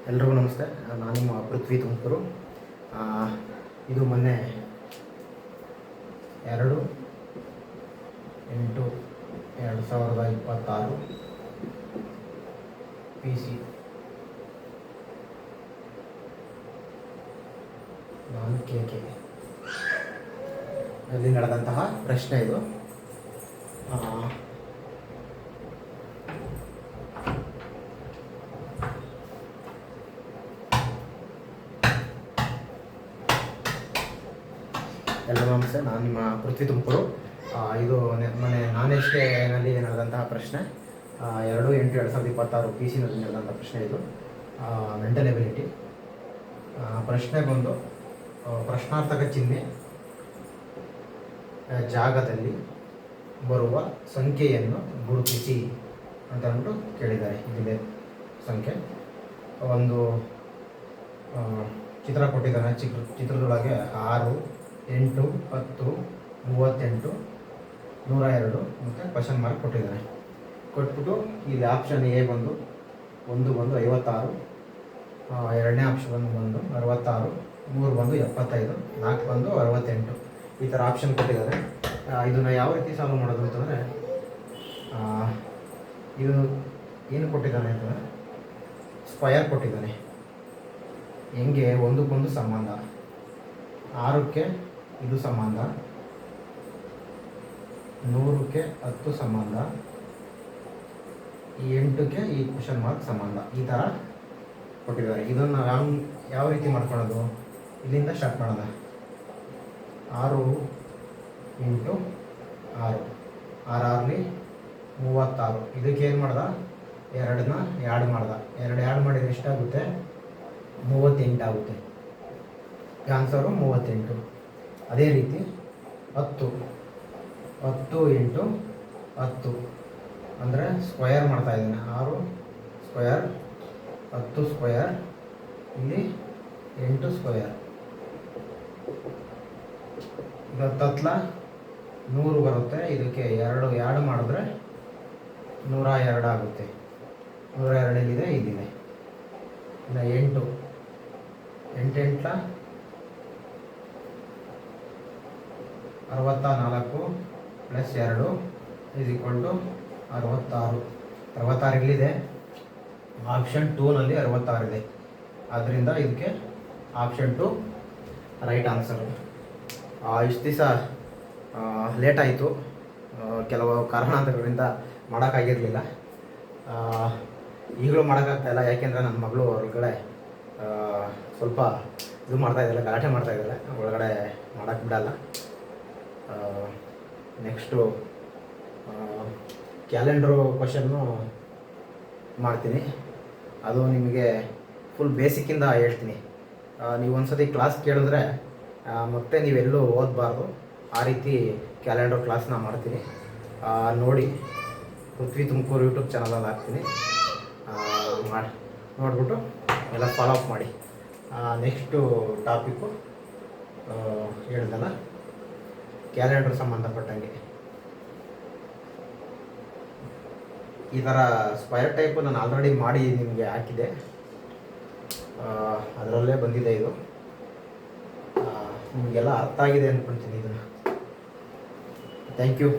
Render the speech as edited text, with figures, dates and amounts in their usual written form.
ಎಲ್ರಿಗೂ ನಮಸ್ತೆ. ನಾನು ನಿಮ್ಮ ಪೃಥ್ವಿ ತುಮಕೂರು. ಇದು ಮೊನ್ನೆ 2/8/2026 PC ನಾನು KK ಅಲ್ಲಿ ನಡೆದಂತಹ ಪ್ರಶ್ನೆ ಇದು. ಎಲ್ಲರಿಗೂ ನಮಸ್ತೆ. ನಾನು ನಿಮ್ಮ ಪೃಥ್ವಿ ತುಮಕೂರು. ಇದು ಮೊನ್ನೆ ನಾನ್-ಎಸ್ಟೇನಲ್ಲಿ ನಡೆದಂತಹ ಪ್ರಶ್ನೆ 2/8/2026 PC ನಲ್ಲಿ ನಡೆದಂಥ ಪ್ರಶ್ನೆ ಇದು. ಮೆಂಟಲ್ ಎಬಿಲಿಟಿ ಪ್ರಶ್ನೆ ಬಂದು, ಪ್ರಶ್ನಾರ್ಥಕ ಚಿಹ್ನೆ ಜಾಗದಲ್ಲಿ ಬರುವ ಸಂಖ್ಯೆಯನ್ನು ಗುರುತಿಸಿ ಅಂತ ಅಂದ್ಬಿಟ್ಟು ಕೇಳಿದ್ದಾರೆ. ಇದಿದೆ ಸಂಖ್ಯೆ. ಒಂದು ಚಿತ್ರ ಕೊಟ್ಟಿದ್ದಾನೆ. ಚಿತ್ರದೊಳಗೆ 6, 8, 10, 38, 102 ಮತ್ತು ಕ್ವಶನ್ ಮಾರ್ಕ್ ಕೊಟ್ಟಿದ್ದಾನೆ. ಕೊಟ್ಬಿಟ್ಟು ಇಲ್ಲಿ ಆಪ್ಷನ್ ಎ ಬಂದು 1 ಬಂದು 56, ಎರಡನೇ ಆಪ್ಷನ್ ಬಂದು 66, 3 ಬಂದು 75, 4 ಬಂದು 68. ಈ ಥರ ಆಪ್ಷನ್ ಕೊಟ್ಟಿದ್ದಾರೆ. ಇದನ್ನು ಯಾವ ರೀತಿ ಸಾಲ್ವ್ ಮಾಡೋದು ಅಂತಂದರೆ, ಇದು ಏನು ಕೊಟ್ಟಿದ್ದಾನೆ ಅಂತಂದರೆ ಸ್ಕ್ವಯರ್ ಕೊಟ್ಟಿದ್ದಾನೆ. ಹೆಂಗೆ ಒಂದಕ್ಕೊಂದು ಸಂಬಂಧ, 6ಕ್ಕೆ ಇದು ಸಂಬಂಧ, 100ಕ್ಕೆ 10 ಸಂಬಂಧ, 8ಕ್ಕೆ ಈ ಕ್ವಶನ್ ಮಾರ್ಕ್ ಸಂಬಂಧ, ಈ ಥರ ಕೊಟ್ಟಿದ್ದಾರೆ. ಇದನ್ನು ಯಾವ ರೀತಿ ಮಾಡ್ಕೊಳ್ಳೋದು, ಇಲ್ಲಿಂದ ಸ್ಟಾರ್ಟ್ ಮಾಡೋಣ. 6 × 6, 6 36. ಇದಕ್ಕೆ ಏನು ಮಾಡ್ದ, 2ನ್ನ ಆ್ಯಡ್ ಮಾಡ್ದ. 2 ಆ್ಯಡ್ ಮಾಡಿದರೆ ಎಷ್ಟಾಗುತ್ತೆ, 38 ಆಗುತ್ತೆ. ಆನ್ಸರು 38. ಅದೇ ರೀತಿ 10 × 10 ಅಂದರೆ ಸ್ಕ್ವಯರ್ ಮಾಡ್ತಾ ಇದ್ದಾನೆ. 6 ಸ್ಕ್ವಯರ್, 10 ಸ್ಕ್ವಯರ್, ಇಲ್ಲಿ 8 ಸ್ಕ್ವಯರ್. ಈಗ 10 100 ಬರುತ್ತೆ. ಇದಕ್ಕೆ 2 ಆ್ಯಡ್ ಮಾಡಿದ್ರೆ 102 ಆಗುತ್ತೆ. 102 ಎಲ್ಲಿದೆ, ಇಲ್ಲಿದೆ. ಇನ್ನು 8 8 64 + 2 = 66. 66 ಇಲ್ಲಿದೆ. ಆಪ್ಷನ್ 2ನಲ್ಲಿ 66 ಇದೆ. ಆದ್ದರಿಂದ ಇದಕ್ಕೆ ಆಪ್ಷನ್ 2 ರೈಟ್ ಆನ್ಸರು. ಇಷ್ಟು ದಿವಸ ಲೇಟ್ ಆಯಿತು, ಕೆಲವು ಕಾರಣಾಂತರಗಳಿಂದ ಮಾಡೋಕ್ಕಾಗಿರಲಿಲ್ಲ. ಈಗಲೂ ಮಾಡೋಕ್ಕಾಗ್ತಾಯಿಲ್ಲ. ಯಾಕೆಂದರೆ ನನ್ನ ಮಗಳು ಹೊರಗಡೆ ಸ್ವಲ್ಪ ಇದು ಮಾಡ್ತಾಯಿದ್ದಾಳೆ, ಗಲಾಟೆ ಮಾಡ್ತಾಯಿದ್ದಾಳೆ. ಒಳಗಡೆ ಮಾಡೋಕ್ಕೆ ಬಿಡಲ್ಲ. ನೆಕ್ಸ್ಟು ಕ್ಯಾಲೆಂಡ್ರು ಕ್ವಶನ್ನು ಮಾಡ್ತೀನಿ. ಅದು ನಿಮಗೆ ಫುಲ್ ಬೇಸಿಕ್ಕಿಂದ ಹೇಳ್ತೀನಿ. ನೀವು ಒಂದ್ಸತಿ ಕ್ಲಾಸ್ ಕೇಳಿದ್ರೆ ಮತ್ತೆ ನೀವೆಲ್ಲೂ ಓದಬಾರ್ದು. ಆ ರೀತಿ ಕ್ಯಾಲೆಂಡರ್ ಕ್ಲಾಸ್ನ ಮಾಡ್ತೀನಿ. ನೋಡಿ, ಪೃಥ್ವಿ ತುಮಕೂರು ಯೂಟ್ಯೂಬ್ ಚಾನಲಲ್ಲಿ ಹಾಕ್ತೀನಿ. ನೋಡಿಬಿಟ್ಟು ಎಲ್ಲ ಫಾಲೋ ಅಪ್ ಮಾಡಿ. ನೆಕ್ಸ್ಟು ಟಾಪಿಕ್ಕು ಹೇಳ್ದಲ್ಲ, ಕ್ಯಾಲೆಂಡ್ರ್ ಸಂಬಂಧಪಟ್ಟಂಗೆ ಈ ಥರ ಸ್ಕ್ವಯರ್ ಟೈಪು ನಾನು ಆಲ್ರೆಡಿ ಮಾಡಿ ನಿಮಗೆ ಹಾಕಿದೆ. ಅದರಲ್ಲೇ ಬಂದಿದೆ ಇದು. ನಿಮಗೆಲ್ಲ ಅರ್ಥ ಆಗಿದೆ ಅಂದ್ಕೊಳ್ತೀನಿ ಇದನ್ನು. Thank you.